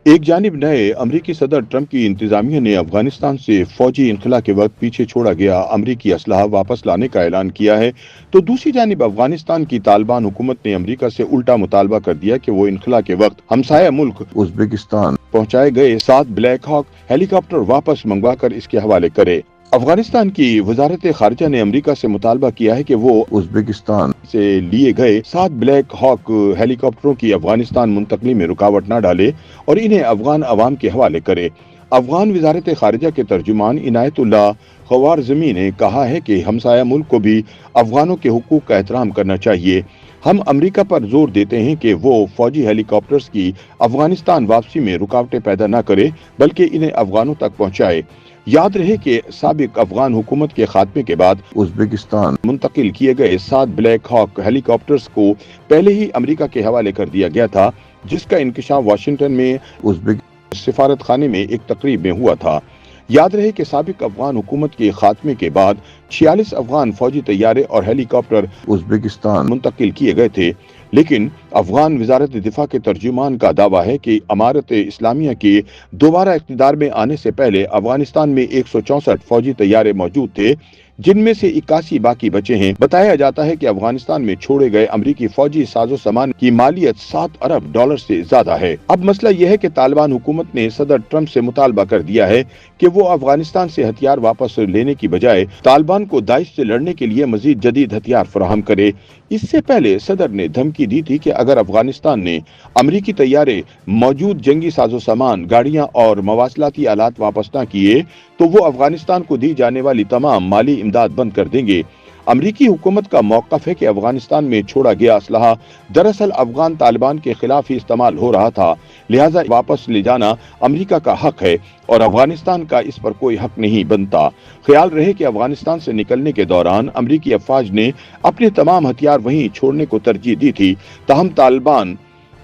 एक जानिब नए अमरीकी सदर ट्रंप की इंतजामिया ने अफगानिस्तान से फौजी इनखला के वक्त पीछे छोड़ा गया अमरीकी असलहा वापस लाने का ऐलान किया है, तो दूसरी जानिब अफगानिस्तान की तालिबान हुकूमत ने अमरीका से उल्टा मुतालबा कर दिया कि वो इनखला के वक्त हमसाया मुल्क उज्बेकिस्तान पहुंचाए गए 7 ब्लैक हॉक हेलीकॉप्टर वापस मंगवा कर इसके हवाले करे। अफगानिस्तान की वजारत खारजा ने अमरीका से मुतालबा किया है कि वो उज्बेकिस्तान से लिए गए 7 ब्लैक हॉक हेलीकॉप्टरों की अफगानिस्तान मुंतकली में रुकावट न डाले और इन्हें अफगान अवाम के हवाले करे। अफगान वजारत खारजा के तर्जुमान इनायतुल्लाह खवारज़मी ने कहा है कि हमसाया मुल्क को भी अफगानों के हुकूक का एहतराम करना चाहिए। हम अमरीका पर जोर देते हैं कि वो फौजी हेलीकॉप्टर्स की अफगानिस्तान वापसी में रुकावटें पैदा न करे, बल्कि इन्हें अफगानों तक पहुंचाए। याद रहे कि साबिक अफगान हुकूमत के खात्मे के बाद उज्बेकिस्तान मुंतकिल किए गए 7 ब्लैक हॉक हेलीकॉप्टर्स को पहले ही अमरीका के हवाले कर दिया गया था, जिसका इंकशाफ वाशिंगटन में उज्बेक सिफारत खाने में एक तकरीब में हुआ था। याद रहे कि साबिक अफगान हुकूमत के खात्मे के बाद 46 अफगान फौजी तैयारे और हेलीकॉप्टर उज्बेकिस्तान मुंतकिल किए गए थे, लेकिन अफगान वजारत दिफा के तर्जुमान का दावा है कि अमारत इस्लामिया के दोबारा इख्तिदार में आने से पहले अफगानिस्तान में 164 फौजी तैयारे मौजूद थे, जिनमें से 81 बाकी बचे हैं। बताया जाता है कि अफगानिस्तान में छोड़े गए अमरीकी फौजी साजो सामान की मालियत 7 अरब डॉलर से ज्यादा है। अब मसला यह है कि तालिबान हुकूमत ने सदर ट्रंप से मुतालबा कर दिया है कि वो अफगानिस्तान से हथियार वापस लेने की बजाय तालिबान को दाइश से लड़ने के लिए मजीद जदीद हथियार फराहम करे। इससे पहले सदर ने धमकी दी थी कि अगर अफगानिस्तान ने अमरीकी तैयारे, मौजूद जंगी साजो सामान, गाड़ियां और मवासलाती आलात वापस न किए तो वो अफगानिस्तान को दी जाने वाली तमाम माली इमदाद बंद कर देंगे। अमरीकी हुकूमत का मौक़िफ़ है कि अफगानिस्तान में छोड़ा गया असलहा दरअसल अफगान तालिबान के खिलाफ ही इस्तेमाल हो रहा था, लिहाजा वापस ले जाना अमरीका का हक है और अफगानिस्तान का इस पर कोई हक नहीं बनता। ख्याल रहे कि अफगानिस्तान से निकलने के दौरान अमरीकी अफवाज ने अपने तमाम हथियार वहीं छोड़ने को तरजीह दी थी, ताहम तालिबान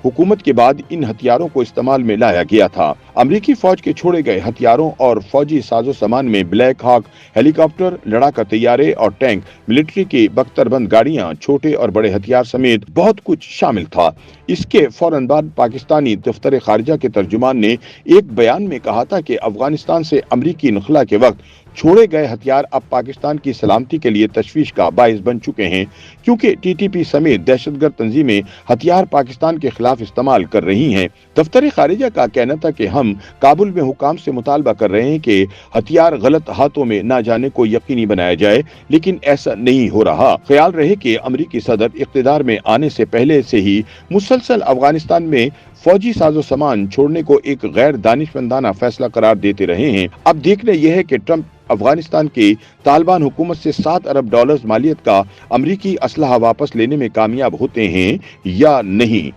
हुकूमत के बाद इन हथियारों को इस्तेमाल में लाया गया था। अमरीकी फौज के छोड़े गए हथियारों और फौजी साजो सामान में ब्लैक हॉक हेलीकॉप्टर, लड़ाका तैयारे और टैंक, मिलिट्री की बख्तरबंद गाड़ियां, छोटे और बड़े हथियार समेत बहुत कुछ शामिल था। इसके फौरन बाद पाकिस्तानी दफ्तर खारजा के तर्जुमान ने एक बयान में कहा था कि अफगानिस्तान से अमरीकी इनखला के वक्त छोड़े गए हथियार अब पाकिस्तान की सलामती के लिए तशवीश का बाइस बन चुके हैं, क्योंकि टीटीपी समेत दहशतगर्द तंजीमें हथियार पाकिस्तान के खिलाफ इस्तेमाल कर रही हैं। दफ्तर खारिजा का कहना था कि हम काबुल में हुकाम से मुतालबा कर रहे हैं कि हथियार गलत हाथों में ना जाने को यकीनी बनाया जाए, लेकिन ऐसा नहीं हो रहा। ख्याल रहे कि अमरीकी सदर इख्तिदार में आने से पहले से ही मुसलसल अफगानिस्तान में फौजी साजो सामान छोड़ने को एक गैर दानिशमंदाना फैसला करार देते रहे हैं। अब देखना यह है कि ट्रंप अफगानिस्तान की तालिबान हुकूमत से 7 अरब डॉलर्स मालियत का अमरीकी असलहा वापस लेने में कामयाब होते हैं या नहीं।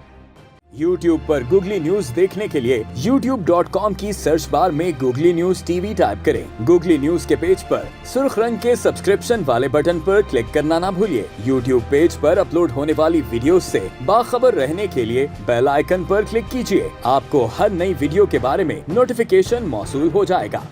YouTube पर गूगली न्यूज देखने के लिए youtube.com की सर्च बार में गूगली न्यूज टीवी टाइप करें। गूगली न्यूज के पेज पर सुर्ख रंग के सब्सक्रिप्शन वाले बटन पर क्लिक करना ना भूलिए। YouTube पेज पर अपलोड होने वाली वीडियो से बाखबर रहने के लिए बेल आइकन पर क्लिक कीजिए। आपको हर नई वीडियो के बारे में नोटिफिकेशन मौसूल हो जाएगा।